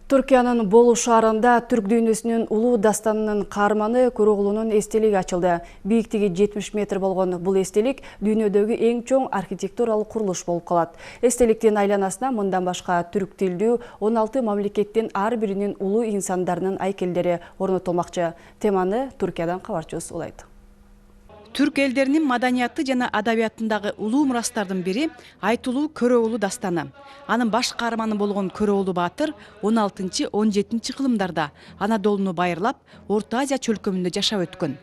Түркиянын Болу шаарында түрк дүйнөсүнүн улуу дастанынын каарманы Көроğlu'нун эстелиги ачылды. Бийиктиги 70 метр болгон бул эстелик дүйнөдөгү эң чоң архитектуралык курулуш болуп калат. Эстеликтин айланасына мындан башка түрк тилдүү 16 мамлекеттин ар биринин улуу инсандарынын айкелдери орнотулмакчы. Теманы Түркиядан кабарчыбыз улайт. Түрк элдеринин маданияты жана адабиятындагы улуу мурастардын бири айтылуу Көроğlu дастаны. Анын баш каарманы болгон Көроğlu баатыр 16-17 кылымдарда Анадолуну байырлап, Орто Азия чөлкөмүндө жашап өткөн.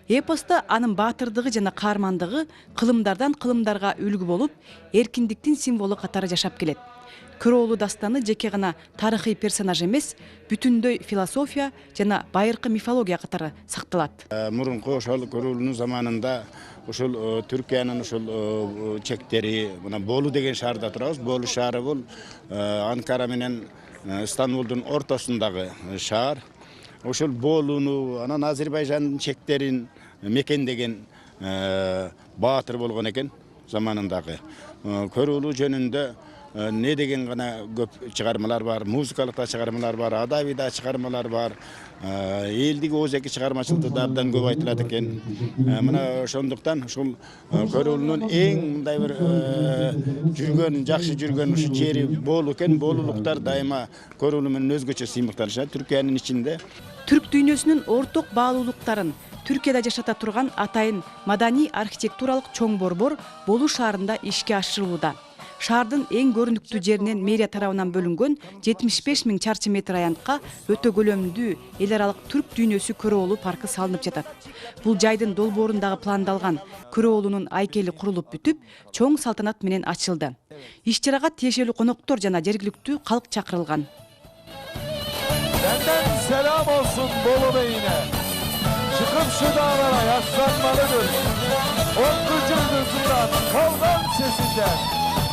Эпоста анын баатырдыгы жана каармандыгы кылымдардан кылымдарга үлгү болуп, эркиндиктин символу катары жашап келет. Көроğlu дастаны жеке гана тарыхый персонаж эмес, бүтүндөй философия жана байыркы мифология катары сакталат. Мурунку ошол Көроğlu'нун заманында ошол Түркиянын ошол чектери, мына Болу деген шаарда турабыз. Болу шаары бул Анкара менен Стамбулдун ортосундагы шаар. Ошол Болуну, анан Азербайжандын чектерин мекендеген баатыр болгон экен заманындагы. Көроğlu жөнүндө не деген гана көп чыгармалар бар, музыкалык да чыгармалар бар, адабий да чыгармалар бар. Элдик өзеки чыгармачылыкта да абдан көп айтылат экен. Мына ошондуктан ушул Көроğlu'нун эң мындай бир жүргөн, жакшы жүргөн ушу жери Болу экен. Болулуктар дайыма Көроğlu менен өзгөчө сыймыкталышат Түркиянын ичинде. Түрк дүйнөсүнүн орток баалуулуктарын Түркияда жашата турган атайын маданий архитектуралык чоң борбор Болу шаарында ишке ашырылууда. Шаардын эң көрүнүктүү жеринен мэрия тарабынан бөлүнгөн 75 000 чарчы метр аянтка өтө көлөмдүү эл аралык түрк дүйнөсү Көроğlu паркы салынып жатат. Бул жайдын долбоорундагы пландалган Көроğlu'нун айкели курулуп бүтүп, чоң салтанат менен ачылды. Иш-чарага тиешелүү коноктор жана жергиликтүү калк чакырылган. Benden selam olsun Bolu Bey'ine. Çıkıp şu dağlara yaslanmalıdır. Otluca yıldızından, kavgan sesinden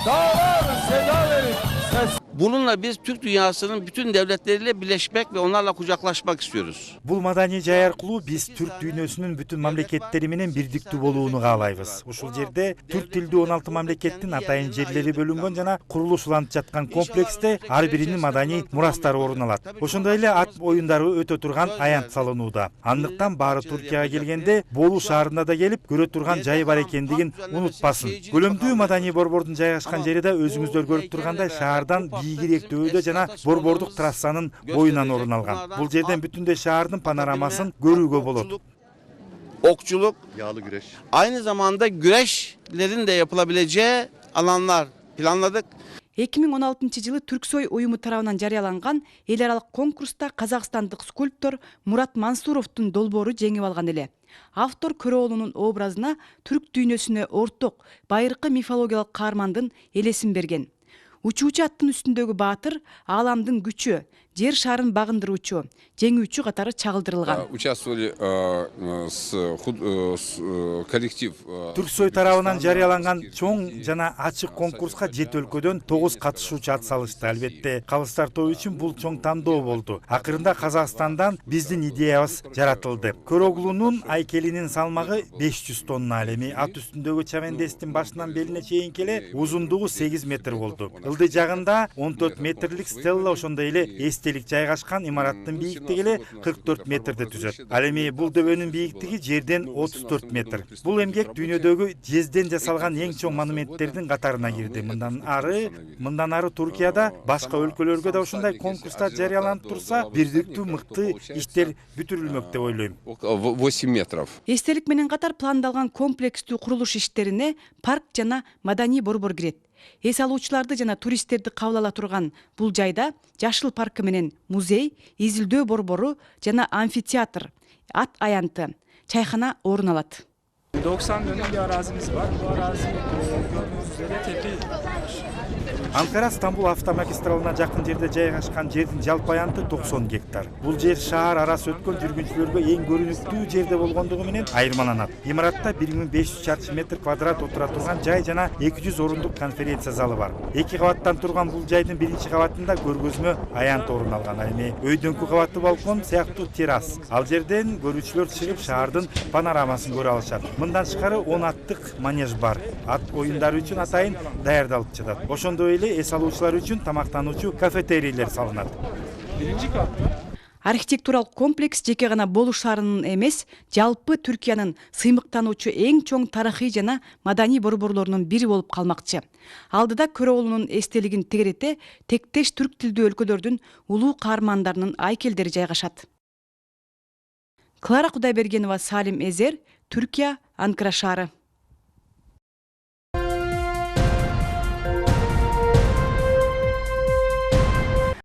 dağlar seda verip ses. Bununla biz Türk dünyasının bütün devletleriyle birleşmek ve onlarla kucaklaşmak istiyoruz. Бул маданий жай аркылуу биз түрк дүйнөсүнүн бүтүн мамлекеттери менен бирдиктүү болууну каалайбыз. Ушул жерде түрк тилдүү 16 мамлекеттин атайын жерлери бөлүнгөн жана курулуш уланып жаткан комплексте ар биринин маданий мурастары орун алат. Ошондой эле ат оюндары өтө турган аянт салынууда. Андыктан баары Түркияга келгенде Болу шаарына да келип көрө турган жайы бар экендигин унутпасын. Көлөмдүү маданий борбордун жайгашкан жери да өзүңүздөр көрүп тургандай шаардан бийигирээк төбөдө жана борбордук трассанын боюнан орун алган. Бул жерден бүтүндөй шаардын панорамасын көрүүгө болот. Okçuluk, Yağlı güreş. aynı zamanda güreşlerin de yapılabileceği alanlar planladık. 2016-жылы Түрксой уюму тарабынан жарыяланган эл аралык конкурста казакстандык скульптор Мурат Мансуровдун долбоору жеңип алган эле. Автор Көроğlu'нун образына түрк дүйнөсүнө орток байыркы мифологиялык каармандын элесин берген. Учуучу аттын үстүндөгү баатыр ааламдын күчү, жер шарын багындыруучу, жеңүүчү катары чагылдырылган. Участвовали коллектив. Түрксой тарабынан жарыяланган чоң жана ачык конкурска 7 өлкөдөн 9 катышуучу ат салышты. Албетте, калыс тартуу үчүн бул чоң тандоо болду. Акырында Казакстандан биздин идеябыз жаратылды. Көроğlu'нун айкелинин салмагы 500 тонна, эми ат үстүндөгү чамендестин башынан белине чейинки эле узундугу 8 метр болду. Ылдый жагында 14 метрлик стелла, ошондой эле эстелик жайгашкан имараттын бийиктиги эле 44 метрди түзөт. Ал эми бул дөбөнүн бийиктиги жерден 34 метр. Бул эмгек дүйнөдөгү жезден жасалган эң чоң монументтердин катарына кирди. Мындан ары Туркияда башка өлкөлөргө да ушундай конкурстар жарыяланып турса, бирдиктүү мыкты иштер бүтүрүлмөк деп ойлойм. 8 метров. Эстелик менен катар пландалган комплекстүү курулуш иштерине парк жана маданий борбор кирет. Эс алуучуларды жана туристтерди кабыл ала турган бул жайда Жашыл паркы менен музей, изилдөө борбору жана амфитеатр, ат аянты, чайхана орун алат. 90 dönüm bir arazimiz var. Bu arazi gördüğünüz üzere tepe. Анкара-Стамбул автомагистралына жакын жерде жайгашкан жердин жалпы аянты 90 гектар. Бул жер шаар арасы өткөн жүргүнчүлөргө эң көрүнүктүү жерде болгондугу менен айырмаланат. Имаратта 1500 чарчы метр квадрат отура турган жай жана 200 орундук конференция залы бар. 2 кабаттан турган бул жайдын биринчи кабатында көргөзмө аянт орун алган. Эми өйдөңкү кабаты балкон сыяктуу террас. Ал жерден көрүүчүлөр чыгып шаардын панорамасын көрө алышат. Мындан тышкары 10 аттык манеж бар. Ат оюндары үчүн атайын даярдалып жатат. Ошондой эле эс алуучулар үчүн тамактануучу кафетерийлер салынат. Birinci kat. Архитектуралык комплекс жеке гана Болу шаарынын эмес, жалпы Түркиянын сыймыктануучу эң чоң тарыхый жана маданий борборлорунун бири болуп калмакчы. Алдыда Көроğlu'нун эстелигин тегерете тектеш түрк тилдүү өлкөлөрдүн улуу каармандарынын айкелдери жайгашат. Клара Кудайбергенова, Салим Эзер, Түркия, Анкара шаары.